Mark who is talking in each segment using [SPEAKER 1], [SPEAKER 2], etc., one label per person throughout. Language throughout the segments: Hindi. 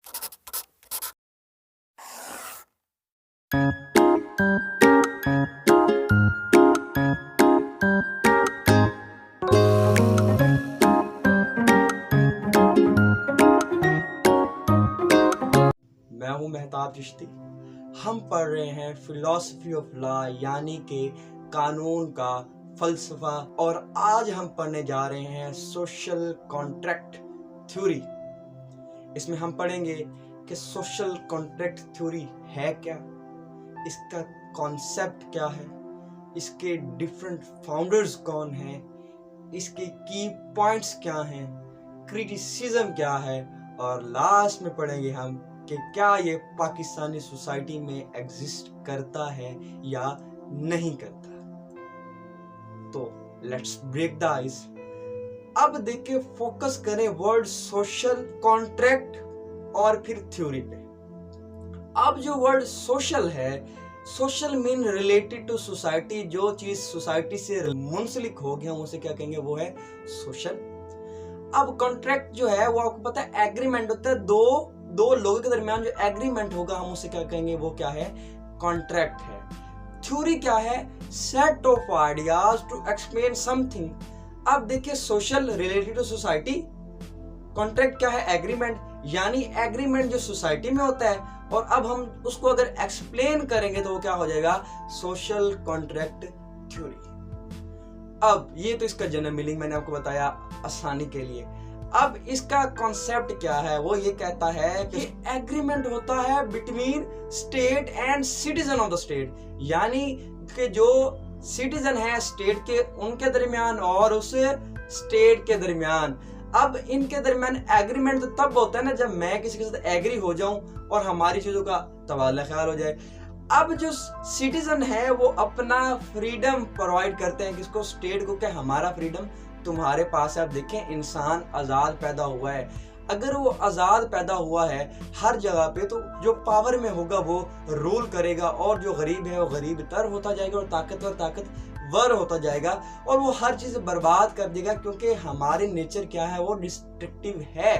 [SPEAKER 1] मैं हूं मेहताब चिश्ती। हम पढ़ रहे हैं फिलॉसफी ऑफ लॉ यानी कि कानून का फलसफा, और आज हम पढ़ने जा रहे हैं सोशल कॉन्ट्रैक्ट थ्योरी। इसमें हम पढ़ेंगे कि सोशल कॉन्ट्रैक्ट थ्योरी है क्या, इसका कॉन्सेप्ट क्या है, इसके डिफरेंट फाउंडर्स कौन हैं, इसके की पॉइंट्स क्या हैं, क्रिटिसिज्म क्या है, और लास्ट में पढ़ेंगे हम कि क्या ये पाकिस्तानी सोसाइटी में एग्जिस्ट करता है या नहीं करता। तो लेट्स ब्रेक द आइस। अब देखिए, फोकस करें वर्ड सोशल कॉन्ट्रैक्ट और फिर थ्योरी पे। अब जो वर्ड सोशल है, social mean related to society, जो चीज सोसाइटी से मुंसलिक हो गया हम उसे क्या कहेंगे, वो है सोशल। अब कॉन्ट्रैक्ट जो है वो आपको पता है एग्रीमेंट होता है, दो लोगों के दरमियान जो एग्रीमेंट होगा हम उसे क्या कहेंगे, वो क्या है, कॉन्ट्रैक्ट है। थ्योरी क्या है, set of ideas to explain something. अब देखिए, social related to society, contract क्या है, एग्रीमेंट, यानी एग्रीमेंट जो सोसाइटी में होता है, और अब हम उसको अगर एक्सप्लेन करेंगे तो वो क्या हो जाएगा, सोशल कॉन्ट्रैक्ट थ्योरी। अब ये तो इसका जनरल मीनिंग मैंने आपको बताया आसानी के लिए। अब इसका कॉन्सेप्ट क्या है, वो ये कहता है कि एग्रीमेंट होता है between state and citizen of the state, यानी कि जो सिटीजन है स्टेट के, उनके दरमियान और उस स्टेट के दरमियान। अब इनके दरमियान एग्रीमेंट तो तब होता है ना जब मैं किसी के साथ एग्री हो जाऊं और हमारी चीजों का तबादला ख्याल हो जाए। अब जो सिटीजन है वो अपना फ्रीडम प्रोवाइड करते हैं किसको, स्टेट को, क्या हमारा फ्रीडम तुम्हारे पास है। आप देखें, इंसान आज़ाद पैदा हुआ है, अगर वो आज़ाद पैदा हुआ है हर जगह पे, तो जो पावर में होगा वो रूल करेगा, और जो गरीब है वो गरीब तर होता जाएगा और ताकतवर होता जाएगा, और वो हर चीज़ बर्बाद कर देगा, क्योंकि हमारे नेचर क्या है, वो डिस्ट्रक्टिव है।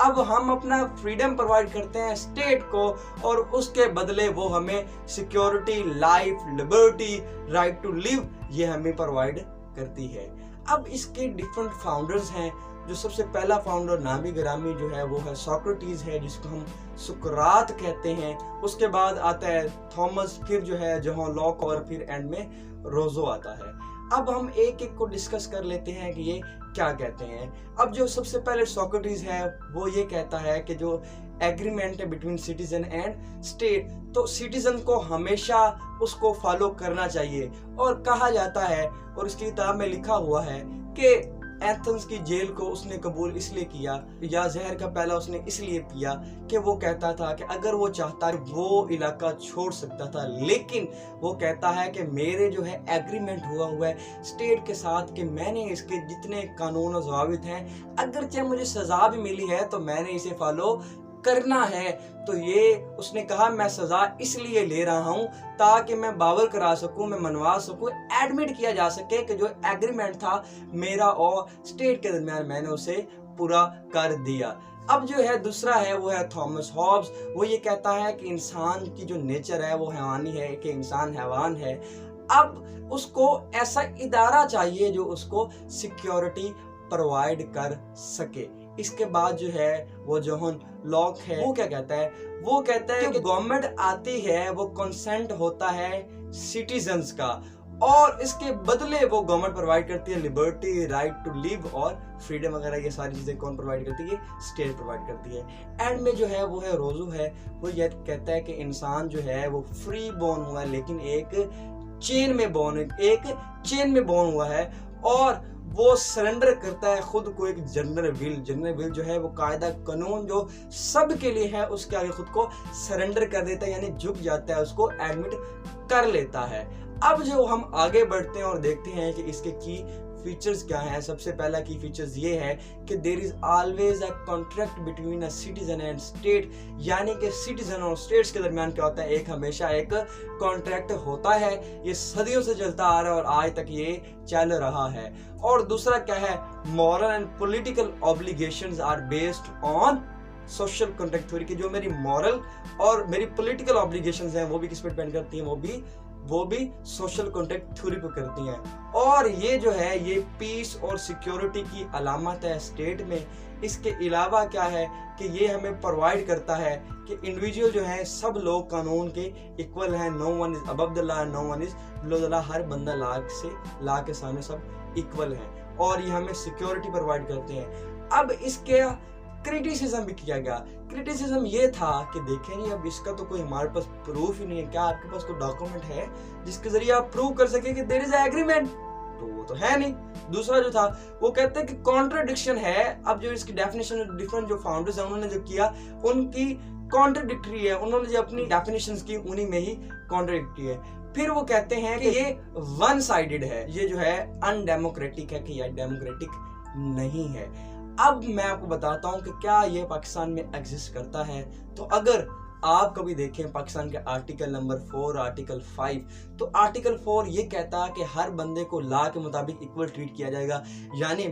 [SPEAKER 1] अब हम अपना फ्रीडम प्रोवाइड करते हैं स्टेट को, और उसके बदले वो हमें security, life, liberty, right to live, ये हमें प्रोवाइड करती है। अब इसके डिफरेंट फाउंडर्स हैं। जो सबसे पहला फाउंडर नामी गिरामी जो है वो है सोक्रेटिस है, जिसको हम सुकरात कहते हैं। उसके बाद आता है थॉमस, फिर जो है जॉन लॉक, और फिर एंड में रोजो आता है। अब हम एक एक को डिस्कस कर लेते हैं कि ये क्या कहते हैं। अब जो सबसे पहले सोक्रेटिस है वो ये कहता है कि जो एग्रीमेंट है बिटवीन सिटीजन एंड स्टेट, तो सिटीजन को हमेशा उसको फॉलो करना चाहिए। और कहा जाता है, और इसकी किताब में लिखा हुआ है कि एथेंस की जेल को उसने कबूल इसलिए किया, या जहर का प्याला उसने इसलिए पिया कि वो कहता था कि अगर वो चाहता वो इलाका छोड़ सकता था, लेकिन वो कहता है कि मेरे जो है एग्रीमेंट हुआ है स्टेट के साथ कि मैंने इसके जितने कानून और ज़वाबित हैं, अगरचे मुझे सज़ा भी मिली है तो मैंने इसे फॉलो करना है। तो ये उसने कहा, मैं सजा इसलिए ले रहा हूं ताकि मैं बावर करा सकूं, मैं मनवा सकूं, एडमिट किया जा सके कि जो एग्रीमेंट था मेरा और स्टेट के दरमियान मैंने उसे पूरा कर दिया। अब जो है दूसरा है वो है थॉमस हॉब्स। वो ये कहता है कि इंसान की जो नेचर है वो हैवानी है, कि इंसान हैवान है। अब उसको ऐसा इदारा चाहिए जो उसको सिक्योरिटी प्रोवाइड कर सके। इसके बाद जो है वो जॉन लॉक है, वो क्या कहता है, वो कहता है कि गवर्नमेंट आती है, वो कंसेंट होता है सिटीजन्स का, और इसके बदले वो गवर्नमेंट प्रोवाइड करती है लिबर्टी, राइट टू लिव और फ्रीडम वगैरह। ये सारी चीजें कौन प्रोवाइड करती है, स्टेट प्रोवाइड करती है। एंड में जो है वो है रोजो है, वो ये कहता है कि इंसान जो है वो फ्री बोर्न हुआ है, लेकिन एक चेन में बोर्न हुआ है, और वो सरेंडर करता है खुद को एक जनरल विल जो है वो कायदा कानून जो सब के लिए है उसके आगे खुद को सरेंडर कर देता है, यानी झुक जाता है, उसको एडमिट कर लेता है। अब जो हम आगे बढ़ते हैं और देखते हैं कि इसके की फीचर्स क्या हैं। सबसे पहला की फीचर्स ये है कि there is always a contract between a citizen and state, यानी कि सिटीजन और स्टेट्स के दरमियान क्या होता है, एक हमेशा एक कॉन्ट्रैक्ट होता है। ये सदियों से चलता आ रहा है और आज तक ये चल रहा है। और दूसरा क्या है, moral and political obligations are based on social contract theory की, जो मेरी मॉरल और मेरी पॉलिटिकल ऑब्लिगेशंस हैं वो भी किस पे डिपेंड करती हैं, वो भी सोशल कॉन्ट्रैक्ट थ्योरी पे करती हैं। और ये जो है ये पीस और सिक्योरिटी की अलामत है स्टेट में। इसके अलावा क्या है कि ये हमें प्रोवाइड करता है कि इंडिविजुअल जो है सब लोग कानून के इक्वल हैं, no one is above the law, no one is below the law, हर बंदा लॉ के सामने सब इक्वल हैं, और ये हमें सिक्योरिटी प्रोवाइड करते हैं। अब इसके क्रिटिसिज्म भी किया गया। क्रिटिसिज्म ये था कि देखें नहीं, अब इसका तो कोई हमारे पास प्रूफ ही नहीं है, क्या आपके पास कोई डॉक्यूमेंट है जिसके जरिए आप प्रूव कर सके कि देयर इज एग्रीमेंट? तो वो तो है नहीं। दूसरा जो था वो कहते हैं कि कॉन्ट्रडिक्शन है। अब जो इसकी डेफिनेशन डिफरेंट जो फाउंडर्स हैं उन्होंने जो किया उनकी कॉन्ट्रडिक्टरी है, उन्होंने जो अपनी डेफिनेशंस की उन्हीं में ही कॉन्ट्रडिक्टरी है। फिर वो कहते हैं कि ये वन साइडेड है, ये जो है अनडेमोक्रेटिक है, कि यह डेमोक्रेटिक नहीं है। अब मैं आपको बताता हूं कि क्या ये पाकिस्तान में एग्जिस्ट करता है। तो अगर आप कभी देखें पाकिस्तान के आर्टिकल नंबर 4, आर्टिकल 5, तो आर्टिकल 4 ये कहता है कि हर बंदे को लॉ के मुताबिक इक्वल ट्रीट किया जाएगा। यानी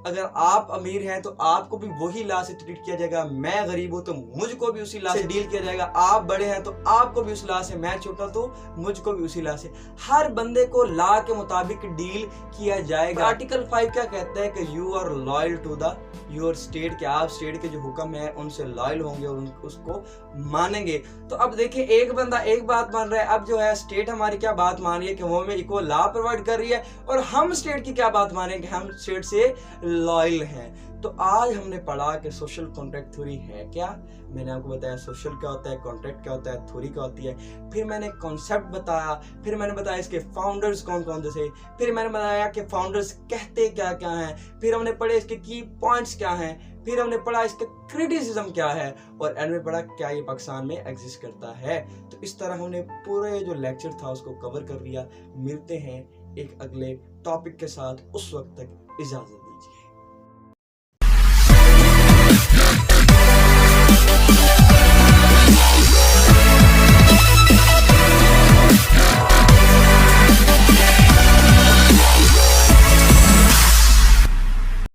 [SPEAKER 1] अगर आप अमीर हैं तो आपको भी वही लॉ से ट्रीट किया जाएगा, मैं गरीब हूं तो मुझको भी उसी लॉ से डील किया जाएगा, आप बड़े हैं तो आपको भी उस लॉ से, मैं छोटा तो मुझको भी उसी लॉ से, हर बंदे को लॉ के मुताबिक डील किया जाएगा। आर्टिकल 5 क्या कहता है कि you are loyal to the your state, कि आप स्टेट के जो हुक्म है उनसे लॉयल होंगे और उसको मानेंगे। तो अब देखिए एक बंदा एक बात मान रहा है, अब जो है स्टेट हमारी क्या बात मान रही है कि वो हमें इक्वल लॉ प्रोवाइड कर रही है, और हम स्टेट की क्या बात मान रहे हैं कि हम स्टेट से लॉयल हैं। तो आज हमने पढ़ा कि सोशल कॉन्ट्रैक्ट थ्योरी है क्या। मैंने आपको बताया सोशल क्या होता है, कॉन्ट्रैक्ट क्या होता है, थ्योरी क्या होती है। फिर मैंने कॉन्सेप्ट बताया, फिर मैंने बताया इसके फाउंडर्स कौन कौन से, फिर मैंने बताया कि फाउंडर्स कहते क्या क्या हैं, फिर हमने पढ़े इसके की पॉइंट्स क्या हैं, फिर हमने पढ़ा इसका क्रिटिसिज्म क्या है, और एंड में पढ़ा क्या ये पाकिस्तान में एग्जिस्ट करता है। तो इस तरह हमने पूरे जो लेक्चर था उसको कवर कर लिया। मिलते हैं एक अगले टॉपिक के साथ, उस वक्त तक इजाजत।